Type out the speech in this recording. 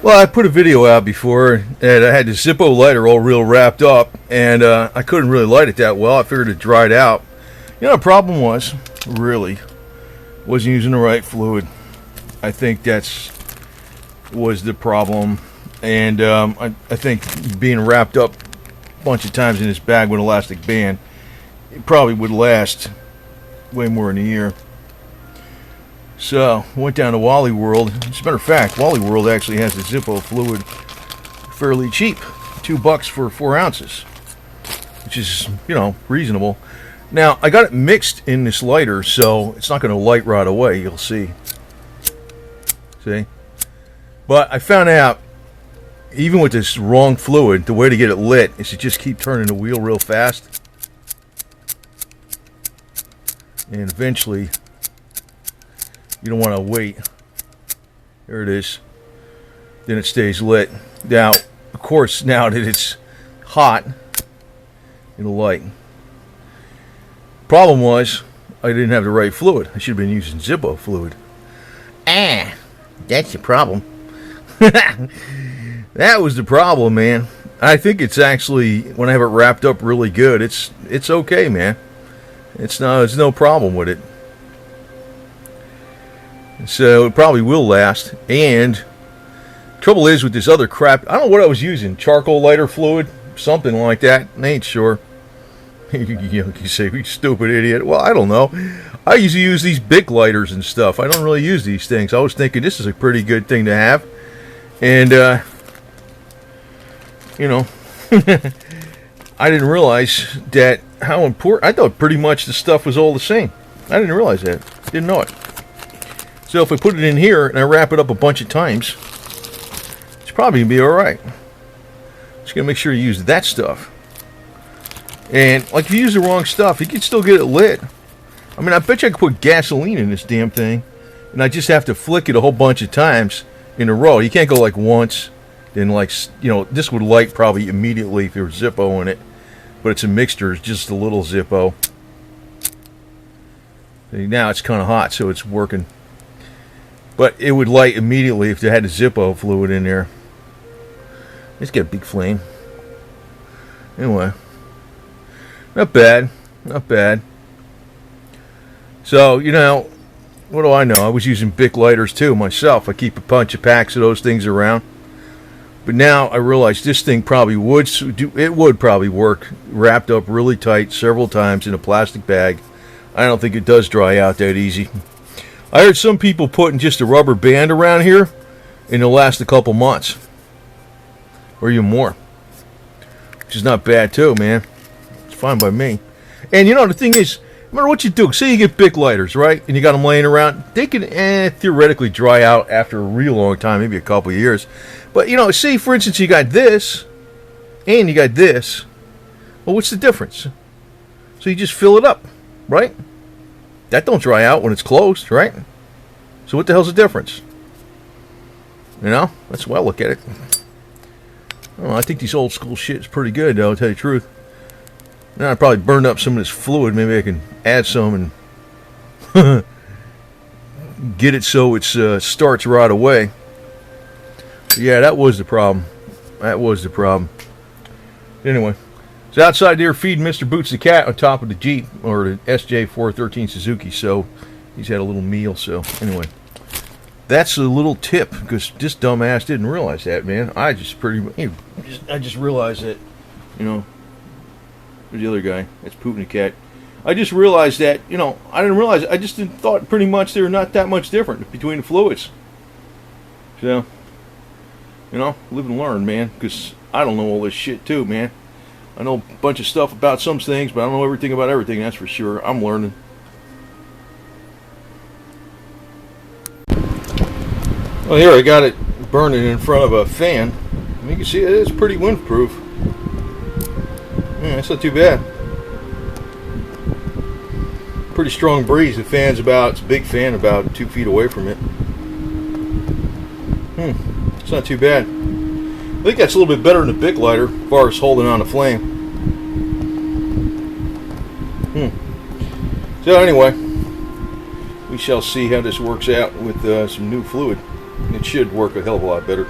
Well, I put a video out before, and I had the Zippo lighter all real wrapped up, and I couldn't really light it that well. I figured it dried out. You know, the problem was, really, wasn't using the right fluid. I think that's was the problem, and I think being wrapped up a bunch of times in this bag with an elastic band, it probably would last way more than a year. So, went down to Wally World. As a matter of fact, Wally World actually has the Zippo fluid fairly cheap. $2 for 4 ounces. Which is, reasonable. Now, I got it mixed in this lighter, so it's not going to light right away, you'll see. See? But I found out, even with this wrong fluid, the way to get it lit is to just keep turning the wheel real fast. And eventually, you don't want to wait. There it is. Then it stays lit. Now, of course, now that it's hot, it'll light. Problem was, I didn't have the right fluid. I should have been using Zippo fluid. That's the problem. That was the problem, man. I think it's actually, when I have it wrapped up really good, it's okay, man. There's no problem with it. So it probably will last. And trouble is with this other crap, I don't know what I was using. Charcoal lighter fluid, something like that. I ain't sure. You say, you stupid idiot. Well, I don't know. I usually use these big lighters and stuff. I don't really use these things. I was thinking this is a pretty good thing to have. And, I didn't realize that how important. I thought pretty much the stuff was all the same. I didn't realize that. Didn't know it. So if I put it in here and I wrap it up a bunch of times, it's probably going to be alright. Just going to make sure you use that stuff. And, like, if you use the wrong stuff, you can still get it lit. I mean, I bet you I could put gasoline in this damn thing, and I just have to flick it a whole bunch of times in a row. You can't go, like, once, then, like, this would light probably immediately if there was Zippo in it. But it's a mixture. It's just a little Zippo. See, now it's kind of hot, so it's working. But it would light immediately if they had the Zippo fluid in there. It's got a big flame. Anyway. Not bad. Not bad. So, what do I know? I was using Bic lighters too myself. I keep a bunch of packs of those things around. But now I realize this thing probably would probably work wrapped up really tight several times in a plastic bag. I don't think it does dry out that easy. I heard some people putting just a rubber band around here and it'll last a couple months. Or even more. Which is not bad too, man. It's fine by me. And the thing is, no matter what you do, say you get Bic lighters, right? And you got them laying around, they can theoretically dry out after a real long time, maybe a couple of years. But, say for instance you got this and you got this. Well, what's the difference? So you just fill it up, right? That don't dry out when it's closed, right? So what the hell's the difference? That's the way I look at it. I think these old school shit is pretty good, though, to tell you the truth. Now I probably burned up some of this fluid. Maybe I can add some and get it so it starts right away. But yeah, that was the problem. That was the problem. Anyway. So outside there feeding Mr. Boots the cat on top of the Jeep, or the SJ413 Suzuki, so he's had a little meal, so anyway. That's a little tip, because this dumbass didn't realize that, man. I just realized that, there's the other guy, that's Putin the cat. I just realized that, I didn't realize, I just thought pretty much they were not that much different between the fluids. So, live and learn, man, because I don't know all this shit too, man. I know a bunch of stuff about some things, but I don't know everything about everything, that's for sure. I'm learning. Well, here I got it burning in front of a fan. And you can see it is pretty windproof. Yeah, that's not too bad. Pretty strong breeze. The fan's it's a big fan, about 2 feet away from it. It's not too bad. I think that's a little bit better than a Bic lighter as far as holding on the flame. So anyway, we shall see how this works out with some new fluid. It should work a hell of a lot better.